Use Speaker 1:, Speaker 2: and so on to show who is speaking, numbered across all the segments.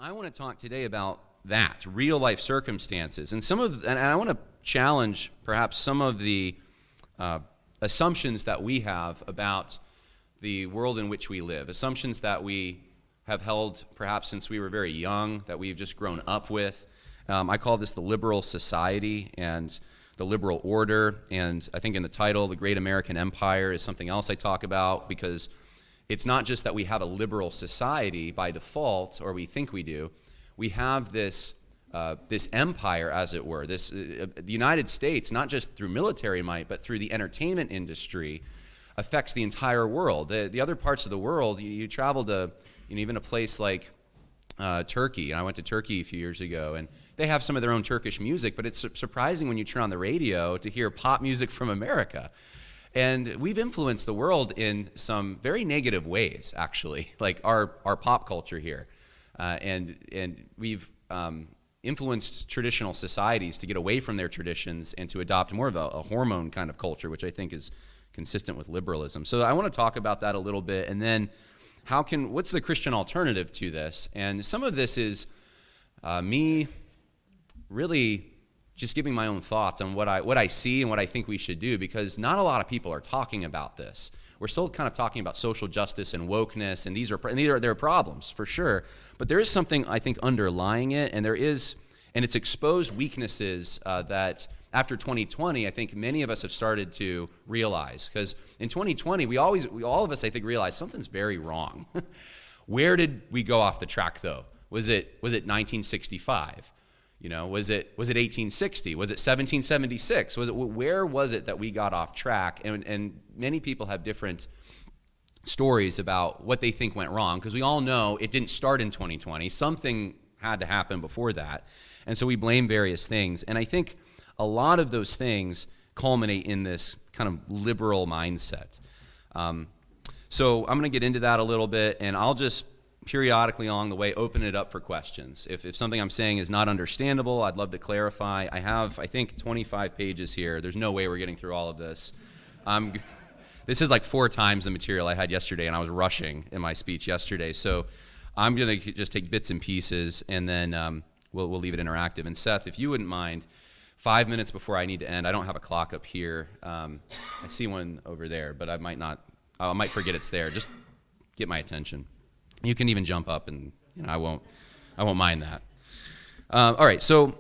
Speaker 1: I want to talk today about that, real life circumstances, and I want to challenge perhaps some of the assumptions that we have about the world in which we live, assumptions that we have held perhaps since we were very young, that we've just grown up with. I call this the liberal society and the liberal order, and I think in the title, the Great American Empire, is something else I talk about, because it's not just that we have a liberal society by default, or we think we do. We have this empire, as it were. The United States, not just through military might, but through the entertainment industry, affects the entire world. The other parts of the world, you travel to even a place like Turkey, and I went to Turkey a few years ago, and they have some of their own Turkish music, but it's surprising when you turn on the radio to hear pop music from America. And we've influenced the world in some very negative ways, actually, like our pop culture here. And we've influenced traditional societies to get away from their traditions and to adopt more of a hormone kind of culture, which I think is consistent with liberalism. So I want to talk about that a little bit, and then what's the Christian alternative to this? And some of this is me really just giving my own thoughts on what I see and what I think we should do, because not a lot of people are talking about this. We're still kind of talking about social justice and wokeness, and these are problems for sure. But there is something, I think, underlying it, and it's exposed weaknesses that after 2020, I think many of us have started to realize. Because in 2020, all of us, I think, realized something's very wrong. Where did we go off the track, though? Was it 1965? Was it 1860? Was it 1776? Where was it that we got off track? And many people have different stories about what they think went wrong, because we all know it didn't start in 2020. Something had to happen before that. And so we blame various things. And I think a lot of those things culminate in this kind of liberal mindset. So I'm going to get into that a little bit, and I'll just periodically along the way open it up for questions. If something I'm saying is not understandable, I'd love to clarify. I have, I think, 25 pages here. There's no way we're getting through all of this. This is like 4 times the material I had yesterday, and I was rushing in my speech yesterday. So I'm going to just take bits and pieces, and then we'll leave it interactive. And Seth, if you wouldn't mind, 5 minutes before I need to end, I don't have a clock up here. I see one over there, but I might forget it's there. Just get my attention. You can even jump up, and I won't mind that. All right, so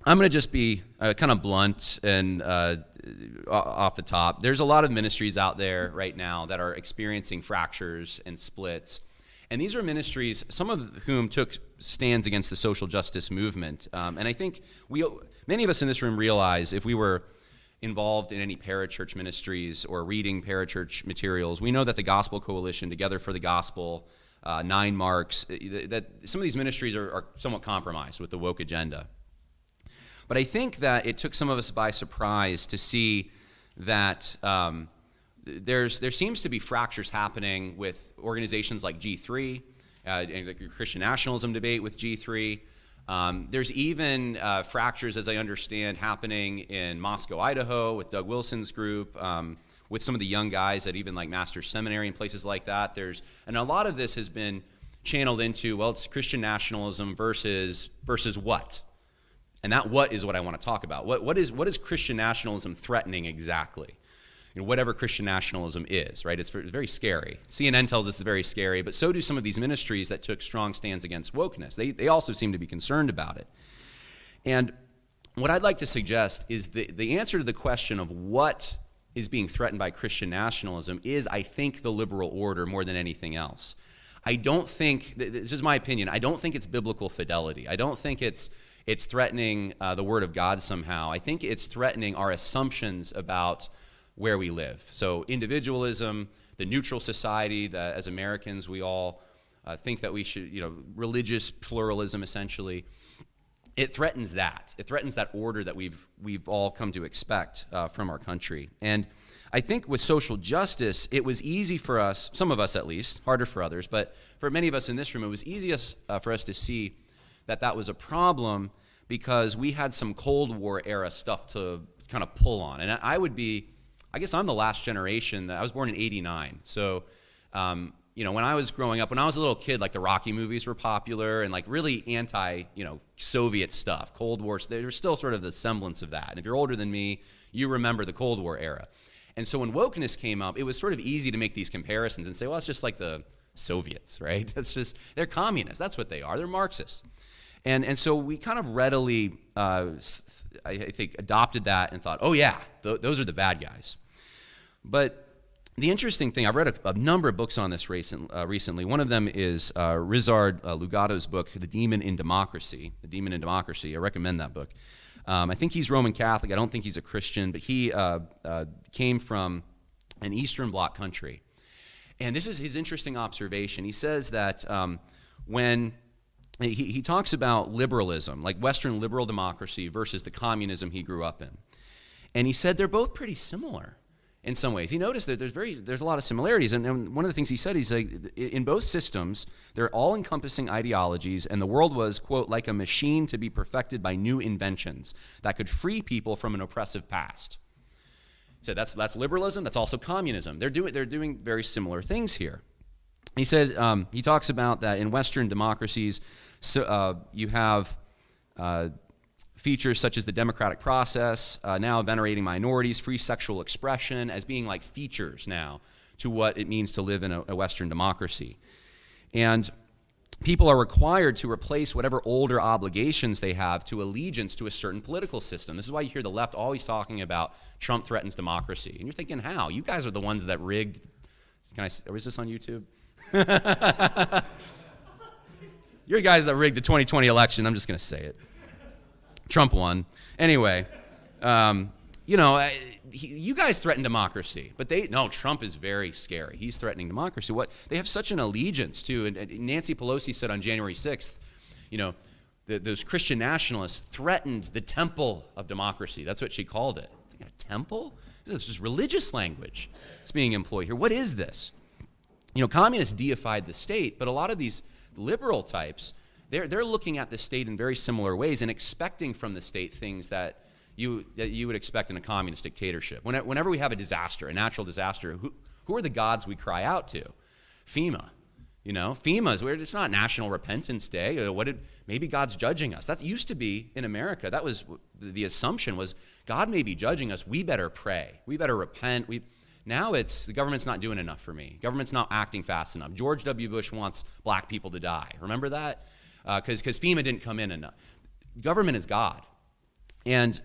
Speaker 1: I'm going to just be kind of blunt and off the top. There's a lot of ministries out there right now that are experiencing fractures and splits, and these are ministries, some of whom took stands against the social justice movement. And I think many of us in this room realize, if we were involved in any parachurch ministries or reading parachurch materials, we know that the Gospel Coalition, Together for the Gospel, 9 Marks, that some of these ministries are somewhat compromised with the woke agenda. But I think that it took some of us by surprise to see that there seems to be fractures happening with organizations like G3, and the Christian nationalism debate with G3. There's even fractures, as I understand, happening in Moscow, Idaho, with Doug Wilson's group, with some of the young guys at even like Master's Seminary and places like that. And a lot of this has been channeled into, well, it's Christian nationalism versus what? And that what is what I want to talk about. What is Christian nationalism threatening exactly? Whatever Christian nationalism is, right? It's very scary. CNN tells us it's very scary, but so do some of these ministries that took strong stands against wokeness. They also seem to be concerned about it. And what I'd like to suggest is the answer to the question of what is being threatened by Christian nationalism is, I think, the liberal order more than anything else. I don't think, this is my opinion, I don't think it's biblical fidelity. I don't think it's threatening the Word of God somehow. I think it's threatening our assumptions about where we live. So individualism, the neutral society that as Americans we all think that we should, religious pluralism essentially. It threatens that. It threatens that order that we've all come to expect from our country. And I think with social justice, it was easy for us, some of us at least, harder for others, but for many of us in this room, it was easiest for us to see that was a problem because we had some Cold War era stuff to kind of pull on. And I guess I'm the last generation. I was born in '89, so when I was growing up, when I was a little kid, like the Rocky movies were popular and like really Soviet stuff, Cold War. There's still sort of the semblance of that. And if you're older than me, you remember the Cold War era. And so when wokeness came up, it was sort of easy to make these comparisons and say, well, it's just like the Soviets, right? They're communists. That's what they are. They're Marxists. And so we kind of readily, I think, adopted that and thought, oh yeah, those are the bad guys. But the interesting thing, I've read a number of books on this recently. One of them is Rizard Lugato's book, The Demon in Democracy. The Demon in Democracy. I recommend that book. I think he's Roman Catholic. I don't think he's a Christian, but he came from an Eastern Bloc country. And this is his interesting observation. He says that when he talks about liberalism, like Western liberal democracy versus the communism he grew up in. And he said they're both pretty similar in some ways. He noticed that there's a lot of similarities. And one of the things he said, he's like, in both systems, they're all-encompassing ideologies, and the world was, quote, like a machine to be perfected by new inventions that could free people from an oppressive past. So that's liberalism. That's also communism. They're doing very similar things here. He said he talks about that in Western democracies, you have features such as the democratic process, now venerating minorities, free sexual expression as being like features now to what it means to live in a Western democracy. And people are required to replace whatever older obligations they have to allegiance to a certain political system. This is why you hear the left always talking about Trump threatens democracy. And you're thinking, how? You guys are the ones that rigged. Is this on YouTube? You're the guys that rigged the 2020 election. I'm just going to say it. Trump won. Anyway, you guys threaten democracy, but Trump is very scary. He's threatening democracy. They have such an allegiance to, and Nancy Pelosi said on January 6th, those Christian nationalists threatened the temple of democracy. That's what she called it. A temple? This is just religious language that's being employed here. What is this? Communists deified the state, but a lot of these liberal types, they're looking at the state in very similar ways and expecting from the state things that you would expect in a communist dictatorship. Whenever we have a disaster, a natural disaster, who are the gods we cry out to? FEMA. FEMA's where it's not National Repentance Day. Maybe God's judging us. That used to be in America. That was the assumption was God may be judging us. We better pray. We better repent. Now it's the government's not doing enough for me. Government's not acting fast enough. George W. Bush wants black people to die. Remember that? Because FEMA didn't come in enough. Government is God. And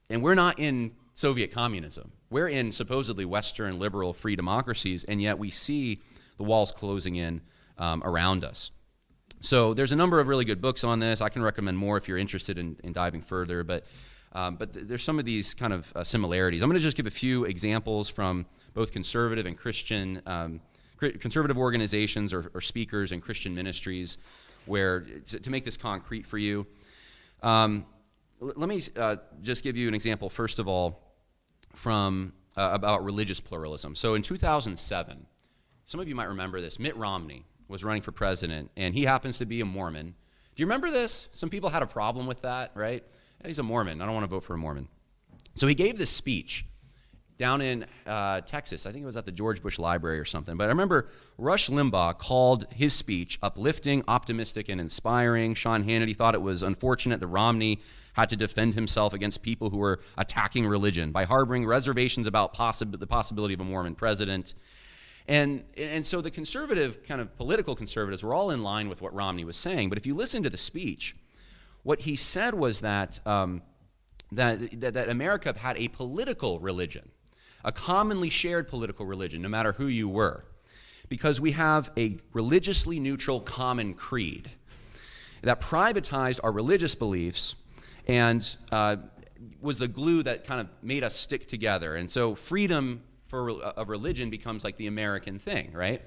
Speaker 1: we're not in Soviet communism. We're in supposedly Western liberal free democracies, and yet we see the walls closing in around us. So there's a number of really good books on this. I can recommend more if you're interested in diving further, but there's some of these kind of similarities. I'm going to just give a few examples from both conservative and Christian, conservative organizations or speakers and Christian ministries where to make this concrete for you. Let me just give you an example, first of all, from about religious pluralism. So in 2007, some of you might remember this, Mitt Romney was running for president, and he happens to be a Mormon. Do you remember this? Some people had a problem with that, right? He's a Mormon. I don't want to vote for a Mormon. So he gave this speech down in Texas. I think it was at the George Bush Library or something. But I remember Rush Limbaugh called his speech uplifting, optimistic, and inspiring. Sean Hannity thought it was unfortunate that Romney had to defend himself against people who were attacking religion by harboring reservations about the possibility of a Mormon president. And so the conservative, kind of political conservatives were all in line with what Romney was saying. But if you listen to the speech, what he said was that that America had a political religion, a commonly shared political religion, no matter who you were, because we have a religiously neutral common creed that privatized our religious beliefs and was the glue that kind of made us stick together. And so freedom of religion becomes like the American thing, right?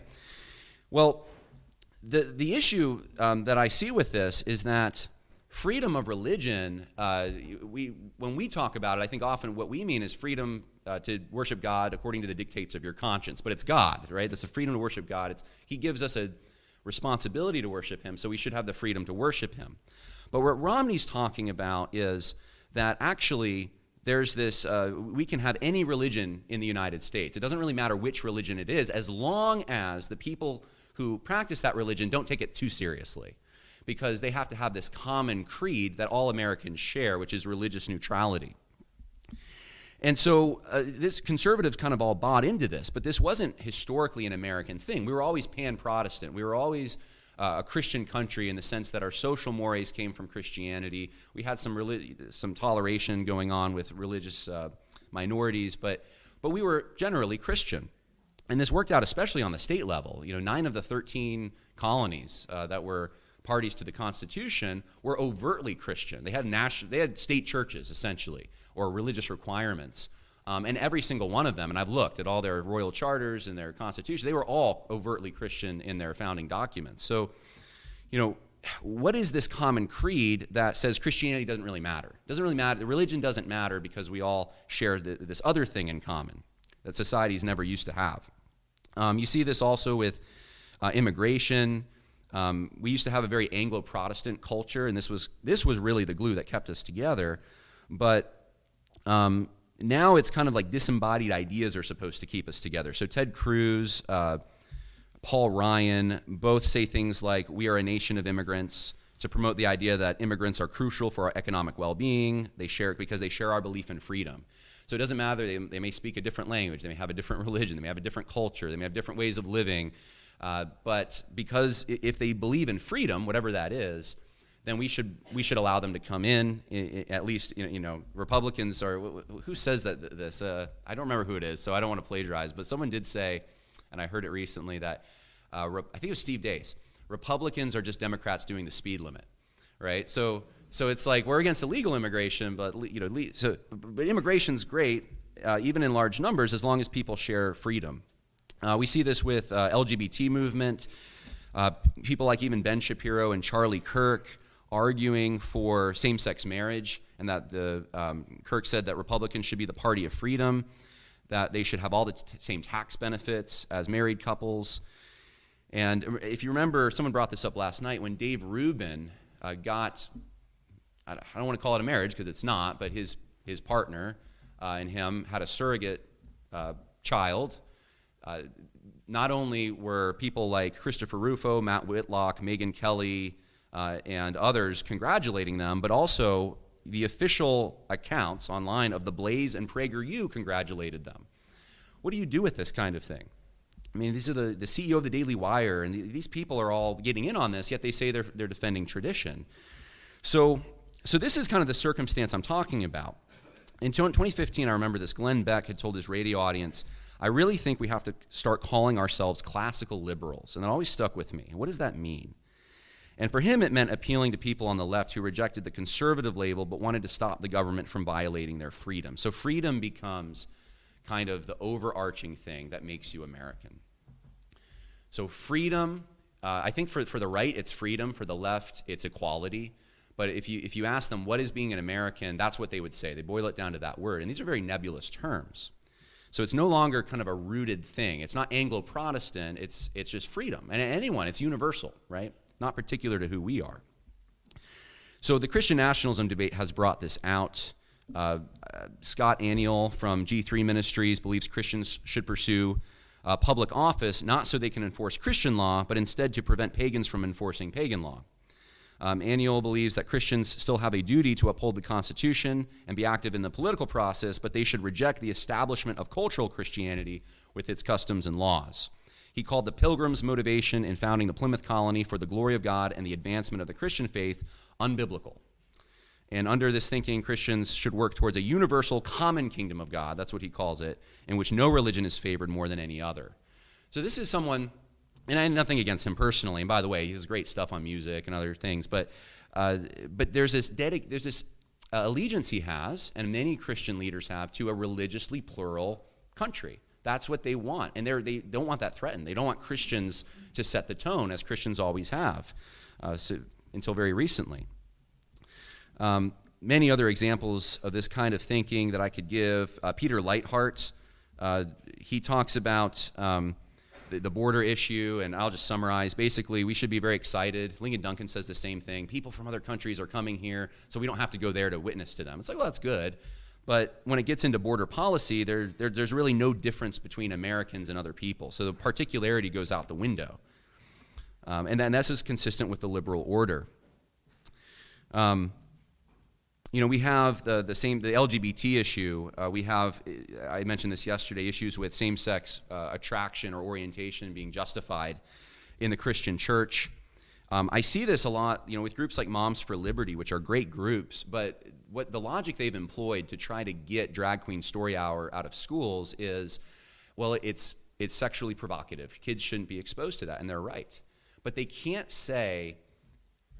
Speaker 1: Well, the issue that I see with this is that freedom of religion, when we talk about it, I think often what we mean is freedom to worship God according to the dictates of your conscience. But it's God, right? That's the freedom to worship God. He gives us a responsibility to worship him, so we should have the freedom to worship him. But what Romney's talking about is that actually there's this, we can have any religion in the United States. It doesn't really matter which religion it is, as long as the people who practice that religion don't take it too seriously, because they have to have this common creed that all Americans share, which is religious neutrality. And so this conservatives kind of all bought into this, but this wasn't historically an American thing. We were always pan-Protestant. We were always a Christian country in the sense that our social mores came from Christianity. We had some toleration going on with religious minorities, but we were generally Christian. And this worked out especially on the state level. 9 of the 13 colonies that were parties to the Constitution were overtly Christian. They had state churches, essentially, or religious requirements. And every single one of them, and I've looked at all their royal charters and their constitution, they were all overtly Christian in their founding documents. So, what is this common creed that says Christianity doesn't really matter? Doesn't really matter. The religion doesn't matter because we all share this other thing in common that societies never used to have. You see this also with immigration. We used to have a very Anglo-Protestant culture, and this was really the glue that kept us together. But now it's kind of like disembodied ideas are supposed to keep us together. So Ted Cruz, Paul Ryan, both say things like, we are a nation of immigrants, to promote the idea that immigrants are crucial for our economic well-being. They share it because they share our belief in freedom. So it doesn't matter, they may speak a different language, they may have a different religion, they may have a different culture, they may have different ways of living, but because if they believe in freedom, whatever that is, then we should allow them to come in. At least, Republicans are, who says this? I don't remember who it is, so I don't want to plagiarize, but someone did say, and I heard it recently, that I think it was Steve Dace, Republicans are just Democrats doing the speed limit, right? So it's like we're against illegal immigration, but but immigration's great, even in large numbers, as long as people share freedom. We see this with LGBT movement, people like even Ben Shapiro and Charlie Kirk arguing for same-sex marriage, and that Kirk said that Republicans should be the party of freedom, that they should have all the same tax benefits as married couples. And if you remember, someone brought this up last night, when Dave Rubin got, I don't want to call it a marriage because it's not, but his partner and him had a surrogate child. Not only were people like Christopher Rufo, Matt Whitlock, Megyn Kelly, and others congratulating them, but also the official accounts online of the Blaze and PragerU congratulated them. What do you do with this kind of thing? I mean, these are the CEO of the Daily Wire, and these people are all getting in on this, yet they say they're defending tradition. So this is kind of the circumstance I'm talking about. In 2015, I remember this, Glenn Beck had told his radio audience, I really think we have to start calling ourselves classical liberals, and that always stuck with me. What does that mean? And for him, it meant appealing to people on the left who rejected the conservative label but wanted to stop the government from violating their freedom. So freedom becomes kind of the overarching thing that makes you American. So freedom, I think for the right, it's freedom. For the left, it's equality. But if you ask them what is being an American, that's what they would say. They boil it down to that word. And these are very nebulous terms. So it's no longer kind of a rooted thing. It's not Anglo-Protestant. It's just freedom. And anyone, it's universal, right? Not particular to who we are. So the Christian nationalism debate has brought this out. Scott Aniol from G3 Ministries believes Christians should pursue public office not so they can enforce Christian law, but instead to prevent pagans from enforcing pagan law. Aniol believes that Christians still have a duty to uphold the Constitution and be active in the political process, but they should reject the establishment of cultural Christianity with its customs and laws. He called the Pilgrims' motivation in founding the Plymouth colony for the glory of God and the advancement of the Christian faith unbiblical. And under this thinking, Christians should work towards a universal common kingdom of God, that's what he calls it, in which no religion is favored more than any other. So this is someone, and I have nothing against him personally, and by the way, he has great stuff on music and other things, but there's this allegiance he has, and many Christian leaders have, to a religiously plural country. That's what they want, and they don't want that threatened. They don't want Christians to set the tone, as Christians always have, until very recently. Many other examples of this kind of thinking that I could give. Peter Leithart, he talks about the border issue, and I'll just summarize. Basically, we should be very excited. Lincoln Duncan says the same thing. People from other countries are coming here, so we don't have to go there to witness to them. It's like, well, that's good. But when it gets into border policy, there's really no difference between Americans and other people. So the particularity goes out the window. And then this is consistent with the liberal order. We have the LGBT issue. We have, I mentioned this yesterday, issues with same-sex attraction or orientation being justified in the Christian church. I see this a lot, with groups like Moms for Liberty, which are great groups, but what the logic they've employed to try to get Drag Queen Story Hour out of schools is, well, it's sexually provocative. Kids shouldn't be exposed to that, and they're right. But they can't say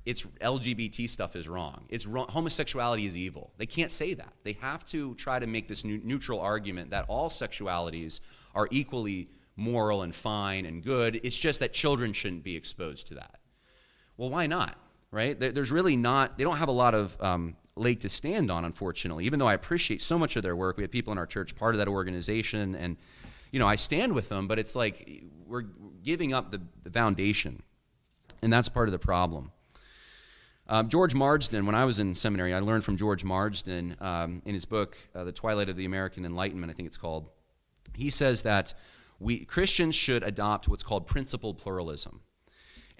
Speaker 1: it's LGBT stuff is wrong. It's wrong. Homosexuality is evil. They can't say that. They have to try to make this neutral argument that all sexualities are equally moral and fine and good. It's just that children shouldn't be exposed to that. Well, why not, right? There's really not, they don't have a lot of leg to stand on, unfortunately, even though I appreciate so much of their work. We have people in our church part of that organization, and, I stand with them, but it's like we're giving up the foundation, and that's part of the problem. George Marsden, when I was in seminary, I learned from George Marsden in his book, The Twilight of the American Enlightenment, I think it's called. He says that Christians should adopt what's called principled pluralism.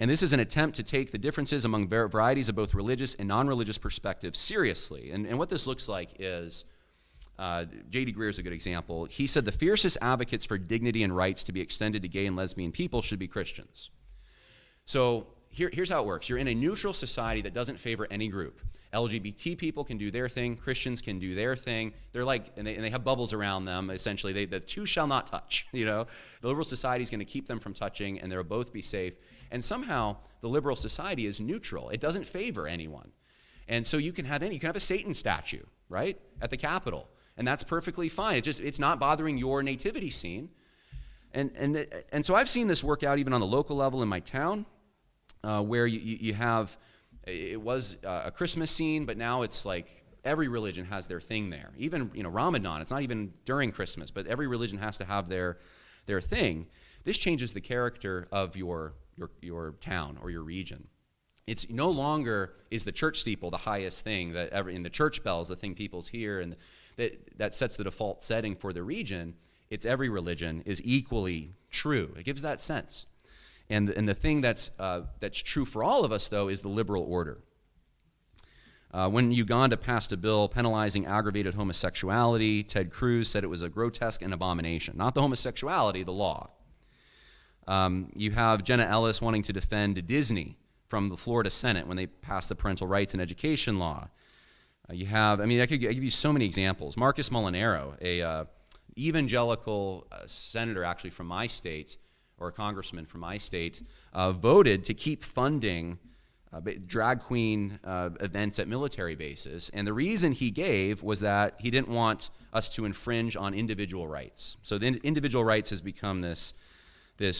Speaker 1: And this is an attempt to take the differences among varieties of both religious and non-religious perspectives seriously. And what this looks like is, J.D. Greer is a good example. He said the fiercest advocates for dignity and rights to be extended to gay and lesbian people should be Christians. So here's how it works. You're in a neutral society that doesn't favor any group. LGBT people can do their thing. Christians can do their thing. They're like, and they have bubbles around them, essentially. The two shall not touch, The liberal society is going to keep them from touching, and they'll both be safe. And somehow, the liberal society is neutral. It doesn't favor anyone. And so you can have a Satan statue, right, at the Capitol. And that's perfectly fine. It's not bothering your nativity scene. And so I've seen this work out even on the local level in my town, where you have, it was a Christmas scene, but now it's like every religion has their thing there. Even, Ramadan, it's not even during Christmas, but every religion has to have their thing. This changes the character of your town or your region. It's no longer is the church steeple the highest thing that ever, in the church bells, the thing people's hear, and that sets the default setting for the region. It's every religion is equally true. It gives that sense. And the thing that's true for all of us, though, is the liberal order. When Uganda passed a bill penalizing aggravated homosexuality, Ted Cruz said it was a grotesque and abomination. Not the homosexuality, the law. You have Jenna Ellis wanting to defend Disney from the Florida Senate when they passed the parental rights and education law. I could give you so many examples. Marcus Molinaro, a evangelical senator actually from my state, or a congressman from my state, voted to keep funding drag queen events at military bases. And the reason he gave was that he didn't want us to infringe on individual rights. So the individual rights has become this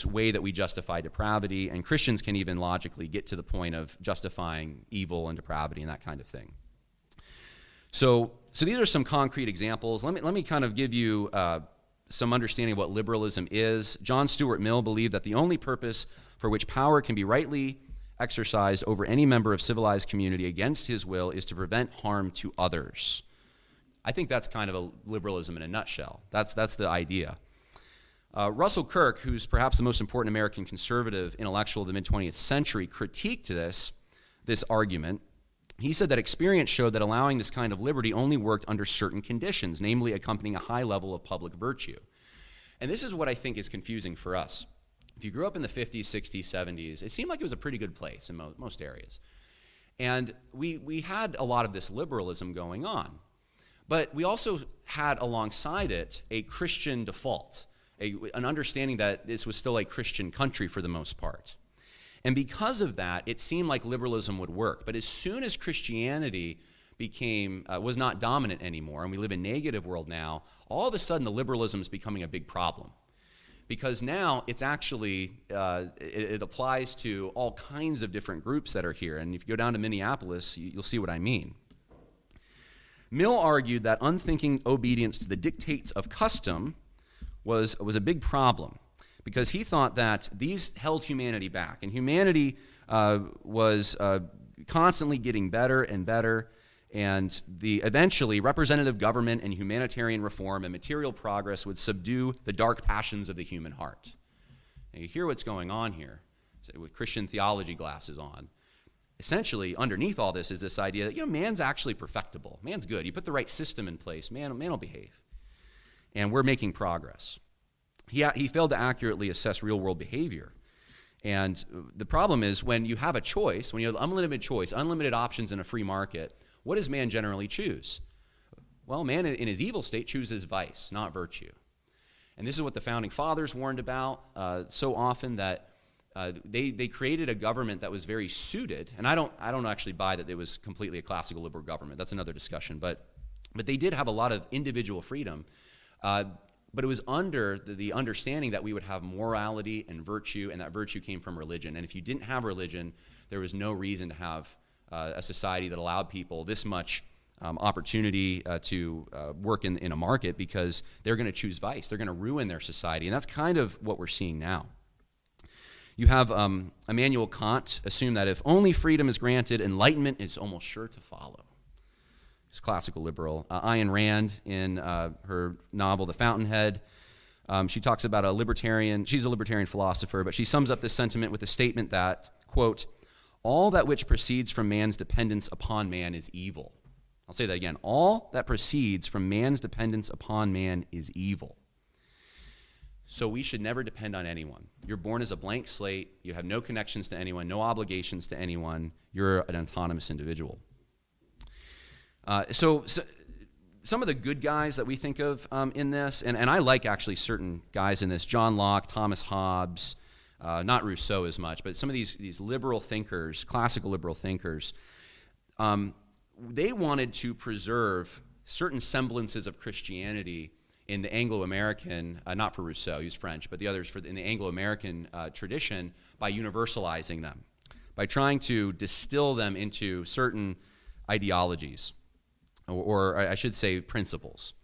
Speaker 1: way that we justify depravity, and Christians can even logically get to the point of justifying evil and depravity and that kind of thing. So these are some concrete examples. Let me kind of give you some understanding of what liberalism is. John Stuart Mill believed that the only purpose for which power can be rightly exercised over any member of civilized community against his will is to prevent harm to others. I think that's kind of a liberalism in a nutshell. That's the idea. Russell Kirk, who's perhaps the most important American conservative intellectual of the mid-20th century, critiqued this argument. He said that experience showed that allowing this kind of liberty only worked under certain conditions, namely accompanying a high level of public virtue. And this is what I think is confusing for us. If you grew up in the 50s, 60s, 70s, it seemed like it was a pretty good place in most areas. And we had a lot of this liberalism going on. But we also had alongside it a Christian default, an understanding that this was still a Christian country for the most part. And because of that, it seemed like liberalism would work. But as soon as Christianity was not dominant anymore, and we live in a negative world now, all of a sudden the liberalism is becoming a big problem. Because now it's actually, it applies to all kinds of different groups that are here. And if you go down to Minneapolis, you'll see what I mean. Mill argued that unthinking obedience to the dictates of custom was a big problem, because he thought that these held humanity back, and humanity was constantly getting better and better, and eventually representative government and humanitarian reform and material progress would subdue the dark passions of the human heart. And you hear what's going on here. with Christian theology glasses on. Essentially, underneath all this is this idea that, man's actually perfectible. Man's good. You put the right system in place, man will behave. And we're making progress. He failed to accurately assess real-world behavior. And the problem is when you have a choice, when you have unlimited choice, unlimited options in a free market, what does man generally choose? Well, man in his evil state chooses vice, not virtue. And this is what the Founding Fathers warned about so often, that they created a government that was very suited, and I don't actually buy that it was completely a classical liberal government. That's another discussion. But they did have a lot of individual freedom, but it was under the understanding that we would have morality and virtue, and that virtue came from religion. And if you didn't have religion, there was no reason to have a society that allowed people this much opportunity to work in a market, because they're going to choose vice. They're going to ruin their society. And that's kind of what we're seeing now. You have Immanuel Kant assume that if only freedom is granted, enlightenment is almost sure to follow. He's a classical liberal. Ayn Rand, in her novel The Fountainhead, she talks about a libertarian. She's a libertarian philosopher, but she sums up this sentiment with a statement that, quote, all that which proceeds from man's dependence upon man is evil. I'll say that again. All that proceeds from man's dependence upon man is evil. So we should never depend on anyone. You're born as a blank slate. You have no connections to anyone, no obligations to anyone. You're an autonomous individual. So some of the good guys that we think of in this, and I like actually certain guys in this, John Locke, Thomas Hobbes, not Rousseau as much, but some of these liberal thinkers, classical liberal thinkers, they wanted to preserve certain semblances of Christianity in the Anglo-American, not for Rousseau, he was French, but the others in the Anglo-American tradition, by universalizing them, by trying to distill them into certain ideologies, or I should say principles.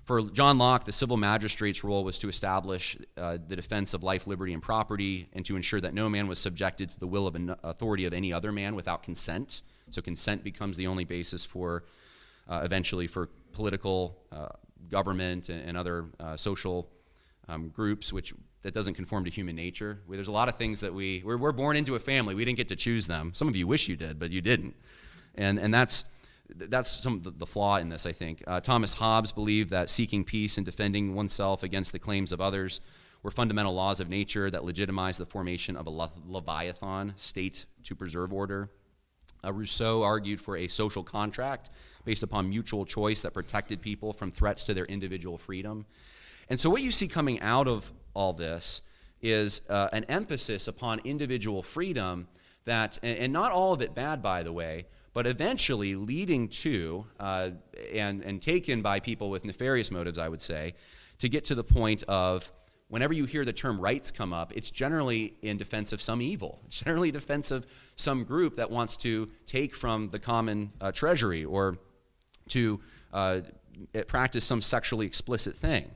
Speaker 1: For John Locke, the civil magistrate's role was to establish the defense of life, liberty, and property, and to ensure that no man was subjected to the will of an authority of any other man without consent. So consent becomes the only basis for, eventually, for political government and other social groups, that doesn't conform to human nature. There's a lot of things that we're born into a family. We didn't get to choose them. Some of you wish you did, but you didn't. And that's some of the flaw in this, I think. Thomas Hobbes believed that seeking peace and defending oneself against the claims of others were fundamental laws of nature that legitimize the formation of a leviathan state to preserve order. Rousseau argued for a social contract based upon mutual choice that protected people from threats to their individual freedom. And so what you see coming out of all this is an emphasis upon individual freedom that, and not all of it bad, by the way, but eventually leading to, and taken by people with nefarious motives, I would say, to get to the point of, whenever you hear the term rights come up, it's generally in defense of some evil. It's generally in defense of some group that wants to take from the common treasury, or to practice some sexually explicit thing.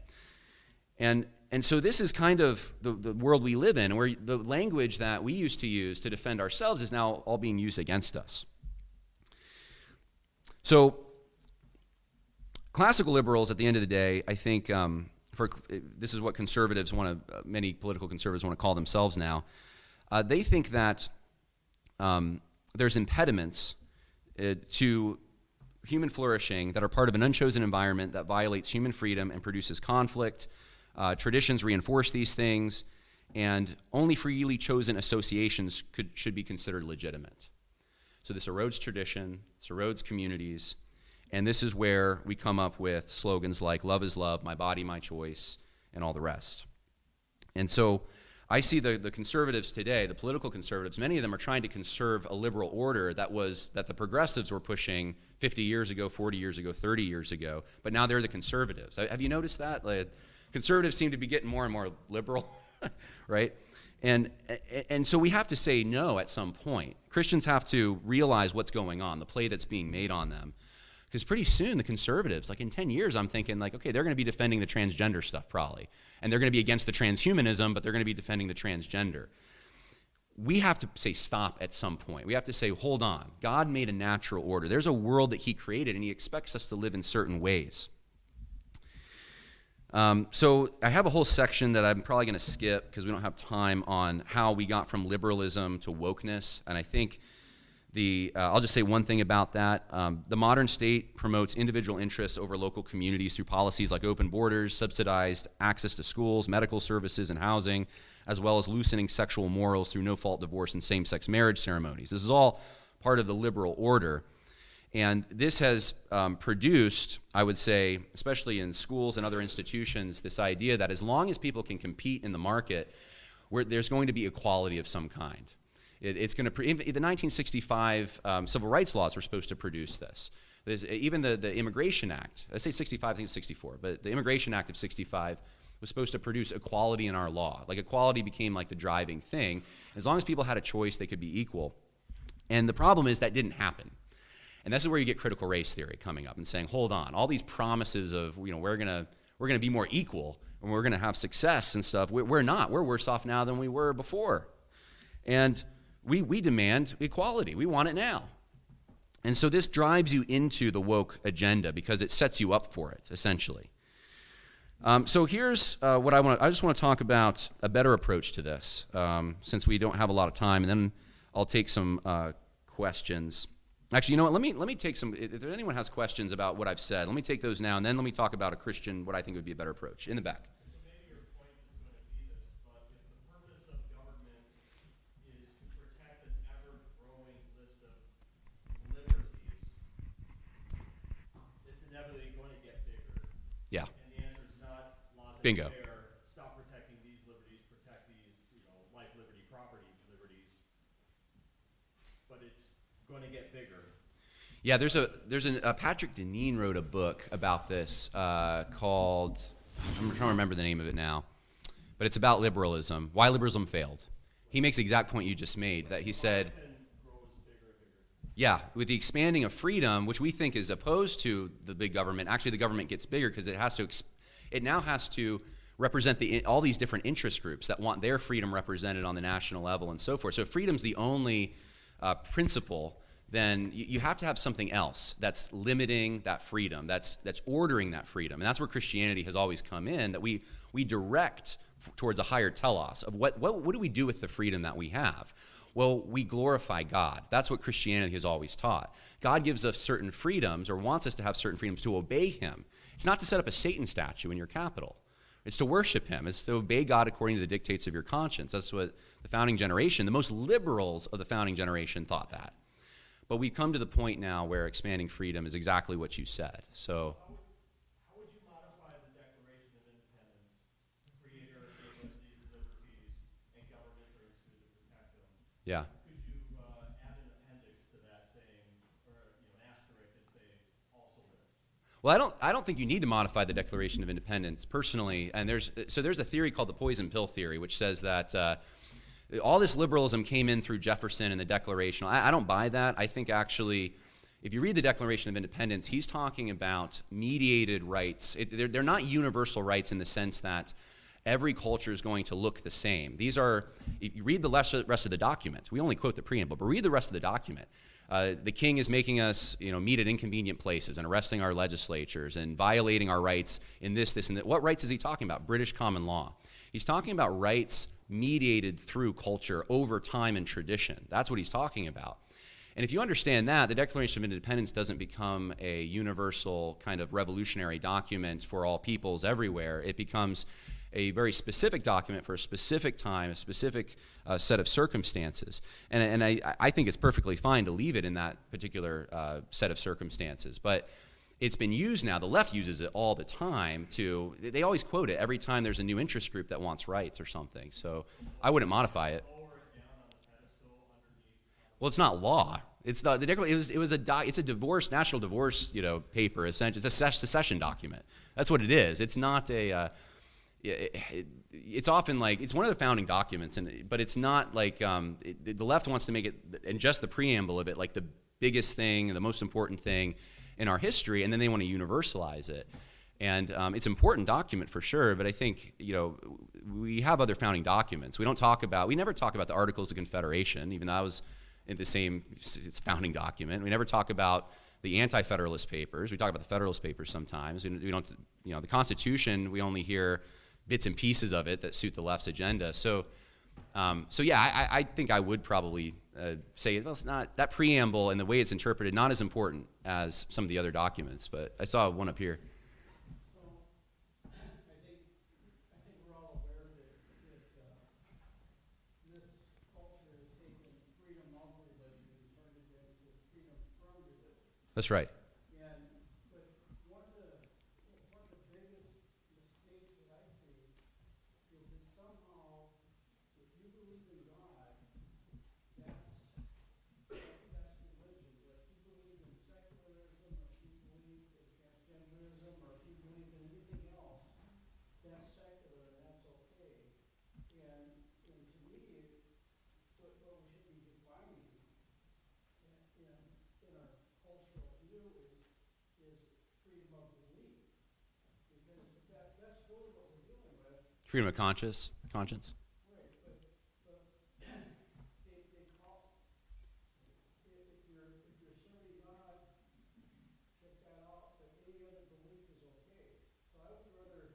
Speaker 1: And so this is kind of the world we live in, where the language that we used to use to defend ourselves is now all being used against us. So classical liberals, at the end of the day, I think, this is what conservatives many political conservatives want to call themselves now. They think that there's impediments to human flourishing that are part of an unchosen environment that violates human freedom and produces conflict. Traditions reinforce these things, and only freely chosen associations should be considered legitimate. So this erodes tradition, this erodes communities, and this is where we come up with slogans like "love is love," "my body, my choice," and all the rest. And so I see the conservatives today, the political conservatives, many of them are trying to conserve a liberal order that the progressives were pushing 50 years ago, 40 years ago, 30 years ago, but now they're the conservatives. Have you noticed that? Conservatives seem to be getting more and more liberal, right? And so we have to say no at some point. Christians have to realize what's going on, the play that's being made on them. Because pretty soon the conservatives, in 10 years, I'm thinking okay, they're going to be defending the transgender stuff probably. And they're going to be against the transhumanism, but they're going to be defending the transgender. We have to say stop at some point. We have to say, hold on. God made a natural order. There's a world that he created, and he expects us to live in certain ways. So I have a whole section that I'm probably going to skip because we don't have time on how we got from liberalism to wokeness. And I think I'll just say one thing about that. The modern state promotes individual interests over local communities through policies like open borders, subsidized access to schools, medical services, and housing, as well as loosening sexual morals through no-fault divorce and same-sex marriage ceremonies. This is all part of the liberal order. And this has produced, I would say, especially in schools and other institutions, this idea that as long as people can compete in the market, there's going to be equality of some kind. It's going to, the 1965 civil rights laws were supposed to produce this. Even the Immigration Act, I say 65, I think it's 64, but the Immigration Act of 65 was supposed to produce equality in our law. Like equality became like the driving thing. As long as people had a choice, they could be equal. And the problem is that didn't happen. And this is where you get critical race theory coming up and saying, hold on, all these promises of, we're gonna be more equal and we're gonna have success and stuff, we're not. We're worse off now than we were before. And we demand equality. We want it now. And so this drives you into the woke agenda because it sets you up for it, essentially. So here's what I just want to talk about a better approach to this, since we don't have a lot of time, and then I'll take some questions. Actually, you know what, let me take some, if anyone has questions about what I've said, let me take those now, and then let me talk about a Christian, what I think would be a better approach. In the back. Yeah.
Speaker 2: And the answer is not laissez-faire.
Speaker 1: Bingo.
Speaker 2: Stop protecting these liberties, protect these, life, liberty, property liberties. But it's going to get bigger.
Speaker 1: Yeah, there's Patrick Deneen wrote a book about this called, I'm trying to remember the name of it now, but it's about liberalism, why liberalism failed. He makes the exact point you just made, that he said, yeah, with the expanding of freedom, which we think is opposed to the big government, actually the government gets bigger because it now has to represent all these different interest groups that want their freedom represented on the national level and so forth. So if freedom's the only principle, then you have to have something else that's limiting that freedom, that's ordering that freedom. And that's where Christianity has always come in, that we direct towards a higher telos of what do we do with the freedom that we have? Well, we glorify God. That's what Christianity has always taught. God gives us certain freedoms, or wants us to have certain freedoms to obey him. It's not to set up a Satan statue in your capital. It's to worship him. It's to obey God according to the dictates of your conscience. That's what the founding generation, the most liberals of the founding generation, thought that. But we've come to the point now where expanding freedom is exactly what you said. So,
Speaker 2: how would you modify the Declaration of Independence? The Creator gave us these liberties, and governments are instituted to protect them.
Speaker 1: yeah.
Speaker 2: Could you add an appendix to that saying, or an asterisk and say also this?
Speaker 1: Well, I don't think you need to modify the Declaration of Independence personally. And there's a theory called the poison pill theory, which says that all this liberalism came in through Jefferson and the Declaration. I don't buy that. I think actually, if you read the Declaration of Independence, he's talking about mediated rights. They're not universal rights in the sense that every culture is going to look the same. These are, if you read the rest of the document, we only quote the preamble, but read the rest of the document. The king is making us, meet at inconvenient places and arresting our legislatures and violating our rights in this, and that. What rights is he talking about? British common law. He's talking about rights mediated through culture over time and tradition. That's what he's talking about. And if you understand that, the Declaration of Independence doesn't become a universal kind of revolutionary document for all peoples everywhere. It becomes a very specific document for a specific time, a specific set of circumstances. And I think it's perfectly fine to leave it in that particular set of circumstances. But it's been used now. The left uses it all the time they always quote it every time there's a new interest group that wants rights or something. So I wouldn't modify it. Well, it's not law. It's not the Declaration. It's a divorce, national divorce, paper. Essentially, it's a secession document. That's what it is. It's not a. It's often like it's one of the founding documents, but it's not like the left wants to make it, and just the preamble of it, like the biggest thing, the most important thing in our history, and then they want to universalize it. And it's an important document for sure, but I think we have other founding documents. We never talk about the Articles of Confederation, even though that was in the same, it's founding document. We never talk about the Anti-Federalist Papers. We talk about the Federalist Papers sometimes. We don't, the Constitution, we only hear bits and pieces of it that suit the left's agenda. So yeah, I think I would probably say, well, it's not, that preamble and the way it's interpreted, not as important as some of the other documents. But I saw one up here. That's right.
Speaker 3: But one of the biggest mistakes that I see is that somehow, if you believe in God, that's religion. But if you believe in secularism, or if you believe in transgenderism, or if you believe in anything else, that's secular and that's okay. And to me, what we should be defining in our cultural view is freedom of belief, because that's really what we're dealing with.
Speaker 1: Freedom of conscience.
Speaker 3: Right, but they call, if you're serving God, take that off, but any other belief is okay. So I would rather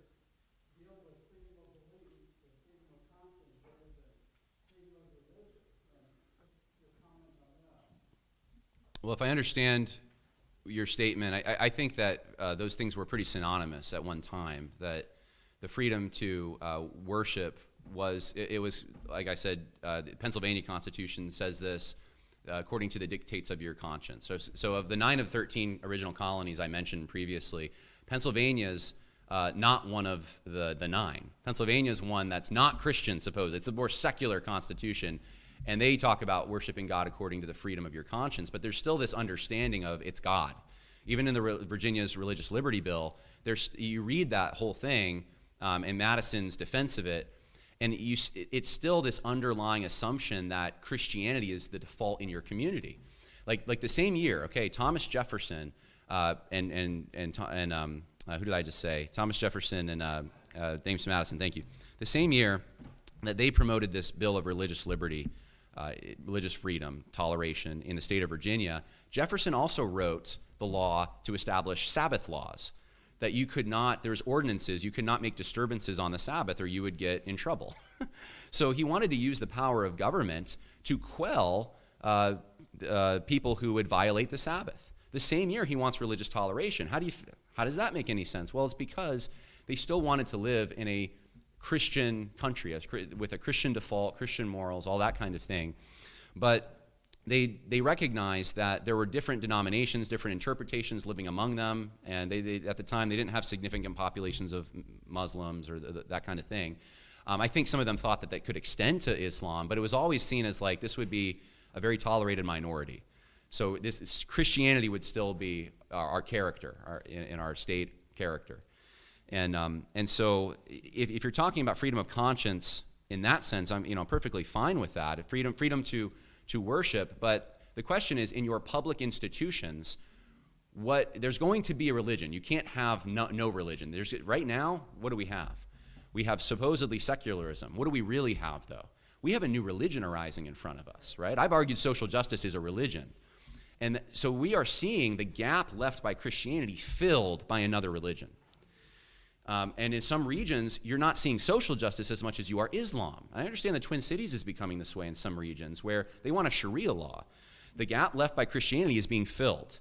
Speaker 3: deal with freedom of belief and freedom of conscience rather than freedom of religion. And your comment on that.
Speaker 1: Well, if I understand your statement, I think that those things were pretty synonymous at one time, that the freedom to worship was like I said, the Pennsylvania Constitution says this, according to the dictates of your conscience. So of the 9 of 13 original colonies I mentioned previously, Pennsylvania's not one of the 9. Pennsylvania's one that's not Christian, suppose. It's a more secular constitution. And they talk about worshiping God according to the freedom of your conscience, but there's still this understanding of it's God. Even in the Virginia's Religious Liberty Bill, you read that whole thing and Madison's defense of it, and it's still this underlying assumption that Christianity is the default in your community. Like the same year, okay, Thomas Jefferson and who did I just say? Thomas Jefferson and James Madison. Thank you. The same year that they promoted this Bill of Religious Liberty. Religious freedom, toleration in the state of Virginia, Jefferson also wrote the law to establish Sabbath laws, that you could not, there's ordinances, you could not make disturbances on the Sabbath or you would get in trouble. So he wanted to use the power of government to quell people who would violate the Sabbath. The same year he wants religious toleration. How does that make any sense? Well, it's because they still wanted to live in a Christian country with a Christian default, Christian morals, all that kind of thing. But they recognized that there were different denominations, different interpretations living among them, and they at the time they didn't have significant populations of Muslims or that kind of thing. I think some of them thought that could extend to Islam, but it was always seen as like this would be a very tolerated minority. So Christianity would still be our character, in our state character. And so if you're talking about freedom of conscience in that sense, I'm perfectly fine with that. Freedom to worship, but the question is, in your public institutions, there's going to be a religion. You can't have no religion. Right now, what do we have? We have supposedly secularism. What do we really have, though? We have a new religion arising in front of us, right? I've argued social justice is a religion. And so we are seeing the gap left by Christianity filled by another religion. And in some regions, you're not seeing social justice as much as you are Islam. I understand the Twin Cities is becoming this way in some regions where they want a Sharia law. The gap left by Christianity is being filled.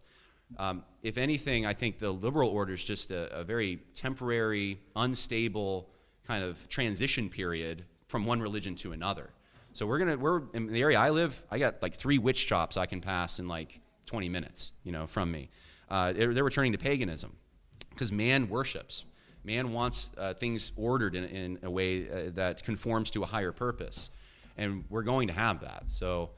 Speaker 1: If anything, I think the liberal order is just a very temporary, unstable kind of transition period from one religion to another. So we're in the area I live, I got like 3 witch chops I can pass in like 20 minutes, from me. They're returning to paganism because man worships. Man wants things ordered in a way that conforms to a higher purpose, and we're going to have that. So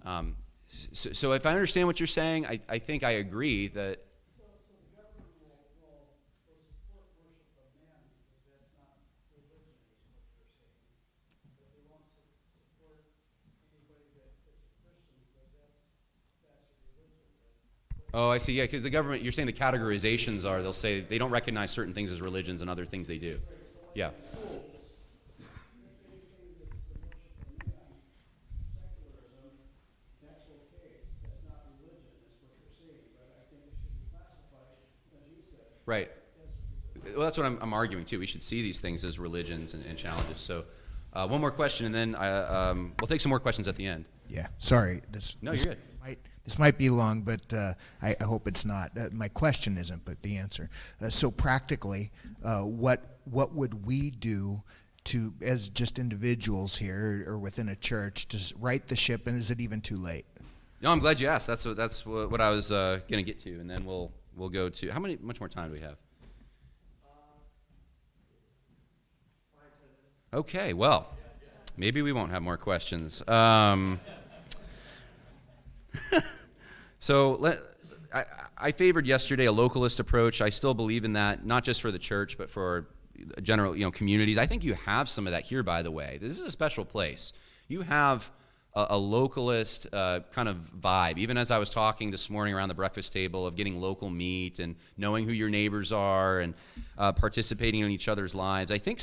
Speaker 1: if I understand what you're saying, I think I agree that.
Speaker 3: So the government will support worship of man because that's not religion, is what you're saying. But they won't support anybody that's a Christian because that's a religion.
Speaker 1: Oh, I see. Yeah, because the government, you're saying the categorizations are, they'll say they don't recognize certain things as religions and other things they do. Yeah.
Speaker 3: Secularism, that's okay. That's not religion. That's what you're saying. But I think it should
Speaker 1: Right. Well, that's what I'm arguing too. We should see these things as religions and challenges. So, one more question, and then we'll take some more questions at the end.
Speaker 4: Yeah, sorry.
Speaker 1: No, you're good.
Speaker 4: This might be long, but I hope it's not. My question isn't, but the answer. So practically, what would we do to, as just individuals here or within a church, to right the ship, and is it even too late?
Speaker 1: No, I'm glad you asked. That's what I was going to get to, and then we'll go to much more time do we have? 5-10 minutes. Okay, well, maybe we won't have more questions. So I favored yesterday a localist approach. I still believe in that, not just for the church, but for general, communities. I think you have some of that here, by the way. This is a special place. You have a localist kind of vibe. Even as I was talking this morning around the breakfast table of getting local meat and knowing who your neighbors are and participating in each other's lives, I think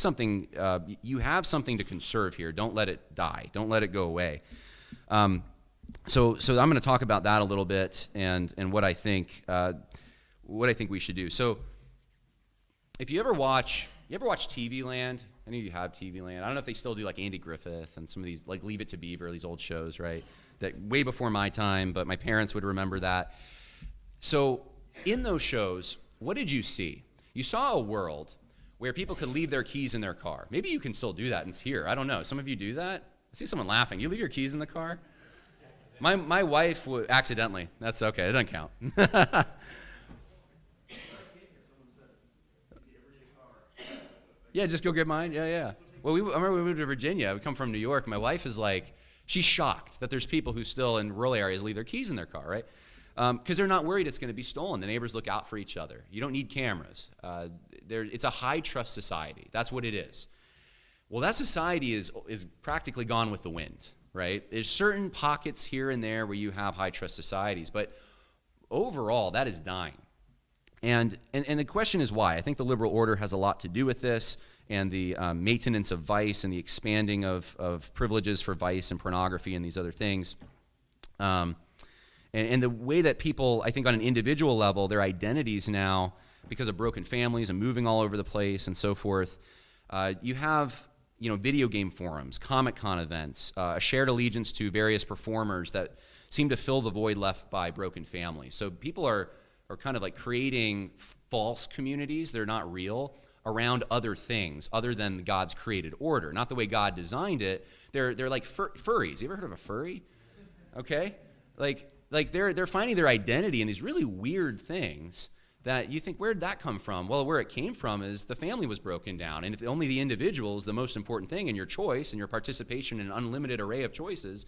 Speaker 1: you have something to conserve here. Don't let it die. Don't let it go away. So I'm going to talk about that a little bit and what I think we should do. So if you ever watch TV Land, I know you have TV Land. I don't know if they still do like Andy Griffith and some of these, like Leave It to Beaver, these old shows, right? That way before my time, but my parents would remember that. So in those shows, what did you see? You saw a world where people could leave their keys in their car. Maybe you can still do that here. I don't know. Some of you do that. I see someone laughing. You leave your keys in the car? My wife would accidentally. That's okay. It doesn't count. Yeah, just go get mine. Yeah. Well, I remember we moved to Virginia. We come from New York. My wife is like, she's shocked that there's people who still in rural areas leave their keys in their car, right? Because they're not worried it's going to be stolen. The neighbors look out for each other. You don't need cameras. It's a high trust society. That's what it is. Well, that society is practically gone with the wind, right? There's certain pockets here and there where you have high trust societies, but overall, that is dying. And the question is why. I think the liberal order has a lot to do with this, and the maintenance of vice and the expanding of privileges for vice and pornography and these other things. And the way that people, I think on an individual level, their identities now, because of broken families and moving all over the place and so forth, you have video game forums, Comic-Con events, a shared allegiance to various performers that seem to fill the void left by broken families. So people are kind of like creating false communities, they're not real, around other things other than God's created order. Not the way God designed it. They're like furries. You ever heard of a furry? Okay? Like they're finding their identity in these really weird things that you think, where'd that come from? Well, where it came from is the family was broken down, and if only the individual is the most important thing, and your choice and your participation in an unlimited array of choices,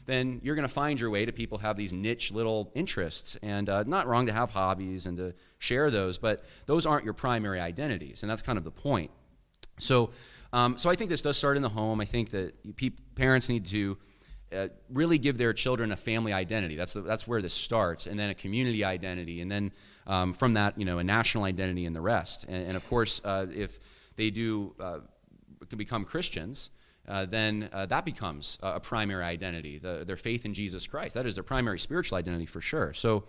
Speaker 1: then you're going to find your way to people have these niche little interests. And not wrong to have hobbies and to share those, but those aren't your primary identities, and that's kind of the point. So I think this does start in the home. I think that parents need to really give their children a family identity. That's where this starts, and then a community identity, and then from that, a national identity and the rest. And of course, if they do become Christians, then that becomes a primary identity, their faith in Jesus Christ. That is their primary spiritual identity for sure. So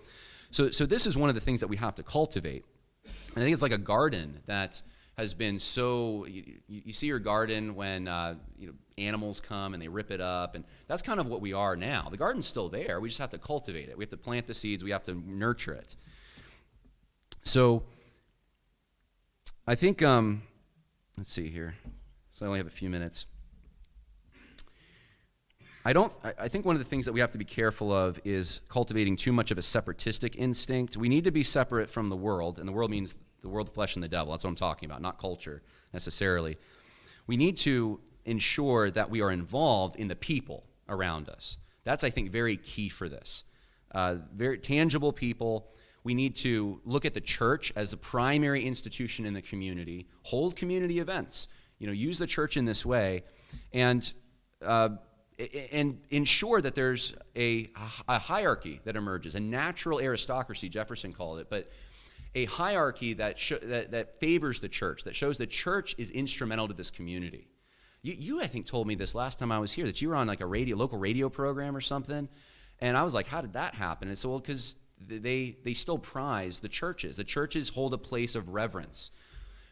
Speaker 1: this is one of the things that we have to cultivate. And I think it's like a garden that has been so, you see your garden when animals come and they rip it up, and that's kind of what we are now. The garden's still there. We just have to cultivate it. We have to plant the seeds. We have to nurture it. So I think, let's see here. So I only have a few minutes. I think one of the things that we have to be careful of is cultivating too much of a separatistic instinct. We need to be separate from the world, and the world means the world, the flesh, and the devil. That's what I'm talking about, not culture necessarily. We need to ensure that we are involved in the people around us. That's, I think, very key for this. Very tangible people. We need to look at the church as the primary institution in the community, hold community events, use the church in this way, and ensure that there's a hierarchy that emerges, a natural aristocracy, Jefferson called it, but a hierarchy that favors the church, that shows the church is instrumental to this community. You I think, told me this last time I was here, that you were on like a local radio program or something, and I was like, how did that happen? And so, well, because they still prize the churches. The churches hold a place of reverence.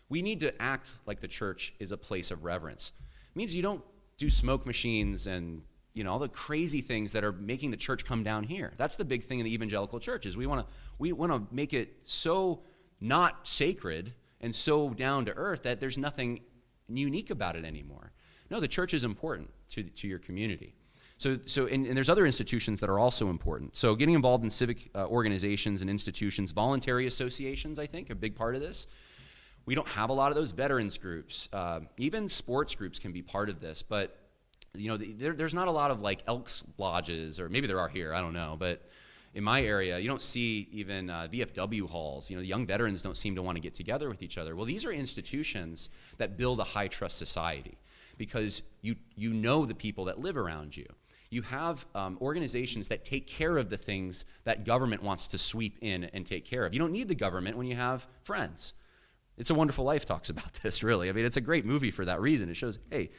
Speaker 1: We need to act like the church is a place of reverence. It means you don't do smoke machines and all the crazy things that are making the church come down here. That's the big thing in the evangelical church is we want to make it so not sacred and so down to earth that there's nothing unique about it anymore. No, the church is important to your community. So and there's other institutions that are also important. So getting involved in civic organizations and institutions, voluntary associations, I think, are a big part of this. We don't have a lot of those. Veterans groups, even sports groups can be part of this, but there's not a lot of like Elks lodges, or maybe there are here, I don't know, but in my area, you don't see even VFW halls. The young veterans don't seem to want to get together with each other. Well, these are institutions that build a high trust society because you know the people that live around you. You have organizations that take care of the things that government wants to sweep in and take care of. You don't need the government when you have friends. It's a Wonderful Life talks about this, really. I mean, it's a great movie for that reason. It shows, hey,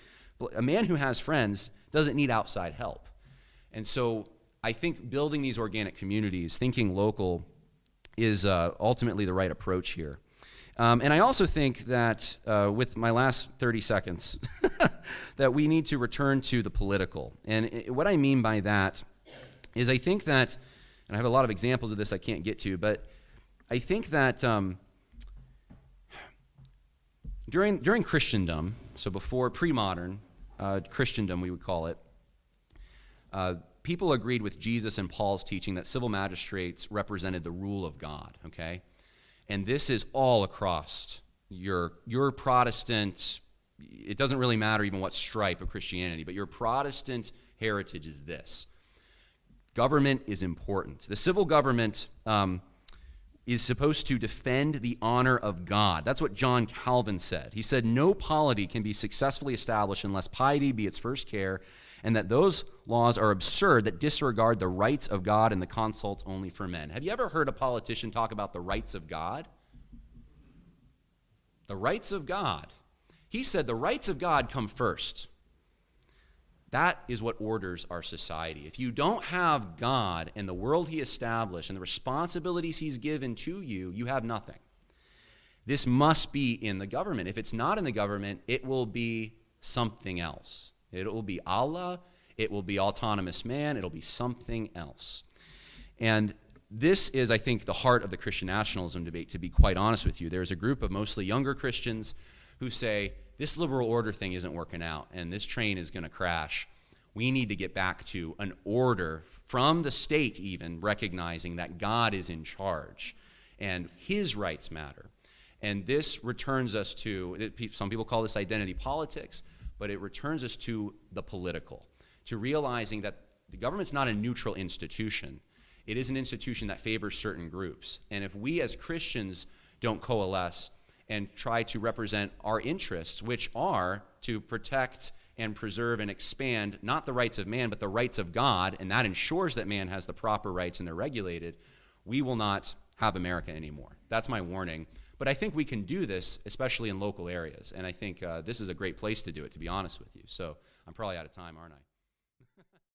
Speaker 1: a man who has friends doesn't need outside help. And so I think building these organic communities, thinking local, is ultimately the right approach here. And I also think that with my last 30 seconds, that we need to return to the political. And what I mean by that is I think that, and I have a lot of examples of this I can't get to, but I think that during Christendom, so before pre-modern Christendom, we would call it, people agreed with Jesus and Paul's teaching that civil magistrates represented the rule of God, okay? And this is all across your Protestant, it doesn't really matter even what stripe of Christianity, but your Protestant heritage is this. Government is important. The civil government is supposed to defend the honor of God. That's what John Calvin said. He said, no polity can be successfully established unless piety be its first care, and that those laws are absurd that disregard the rights of God and the consults only for men. Have you ever heard a politician talk about the rights of God? The rights of God. He said the rights of God come first. That is what orders our society. If you don't have God and the world he established and the responsibilities he's given to you, you have nothing. This must be in the government. If it's not in the government, it will be something else. It will be Allah, it will be autonomous man, it'll be something else. And this is, I think, the heart of the Christian nationalism debate, to be quite honest with you. There's a group of mostly younger Christians who say, this liberal order thing isn't working out, and this train is going to crash. We need to get back to an order from the state even, recognizing that God is in charge, and his rights matter. And this returns us to, some people call this identity politics, but it returns us to the political, to realizing that the government's not a neutral institution. It is an institution that favors certain groups. And if we as Christians don't coalesce and try to represent our interests, which are to protect and preserve and expand not the rights of man, but the rights of God, and that ensures that man has the proper rights and they're regulated, we will not have America anymore. That's my warning. But I think we can do this, especially in local areas. And I think this is a great place to do it, to be honest with you. So I'm probably out of time, aren't I?